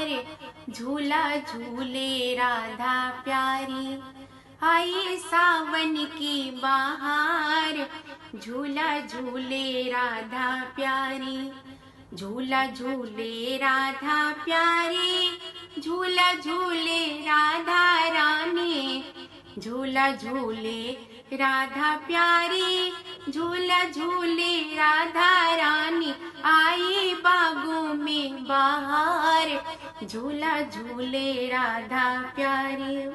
बहार, झूला झूले राधा प्यारी। आई सावन की बहार, झूला झूले राधा प्यारी। झूला झूले राधा प्यारी, झूला झूले राधा रानी। झूला झूले राधा प्यारी, झूला झूले राधा रानी। आई बागों में बहार, झूला झूले राधा प्यारी।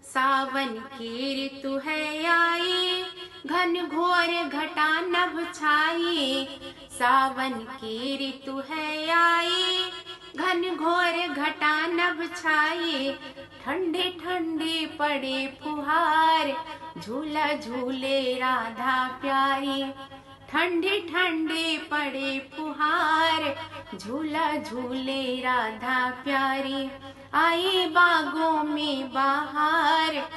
सावन की ऋतु है आई, घन घोर घटा नभ छाई। सावन की ऋतु है आई, घन घोर घटा नभ छाई। ठंडे ठंडे पड़े फुहार, झूला झूले राधा प्यारी। ठंडे ठंडे पड़े फुहार, झूला झूले राधा प्यारी। आई बागों में बहार,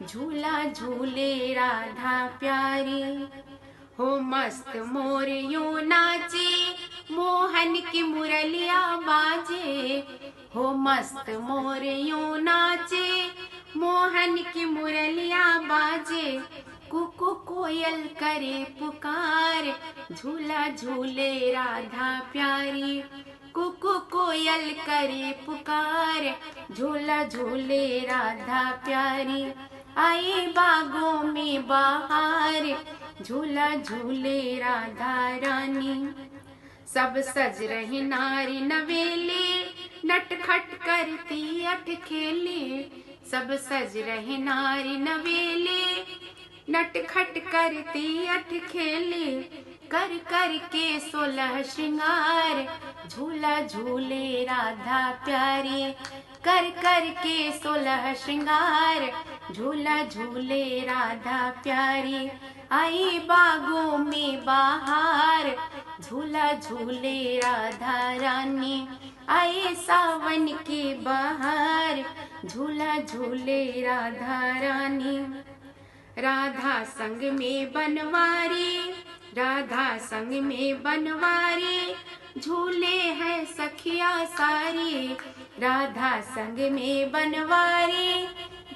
झूला झूले राधा प्यारी। हो मस्त मोर यूं नाचे, मोहन की मुरलिया बाजे। हो मस्त मोर यूं नाचे, मोहन की मुरलिया बाजे। कुकु कोयल करे पुकार, झूला झूले राधा प्यारी। कुकु कोयल करे पुकार, झूला झूले राधा प्यारी। आई बागों में बहार, झूला झूले राधा रानी। सब सज रही नारी नवेली, नटखट करती अठ खेली। सब सज रही नारी नवेली, नटखट करती अठ खेली। कर कर के 16 श्रृंगार, झूला झूले राधा प्यारी। कर कर के 16 श्रृंगार, झूला झूले राधा प्यारी। आई बागों में बहार, झूला झूले राधा रानी। आई सावन की बहार, झूला झूले राधा रानी। राधा संग में बनवारी, राधा संग में बनवारी। झूले हैं सखिया सारी, राधा संग में बनवारी।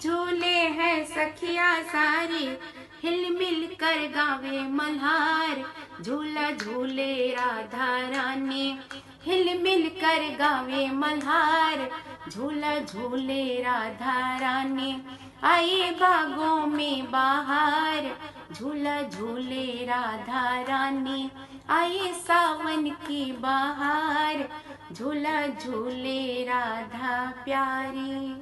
झूले हैं सखिया सारी। हिल मिल कर गावे मल्हार, झूला झूले राधा रानी। हिल मिल कर गावे मल्हार, झूला झूले राधा रानी। आई बागों में बहार, झूला झूले राधा रानी। आई सावन की बहार, झूला झूले राधा प्यारी।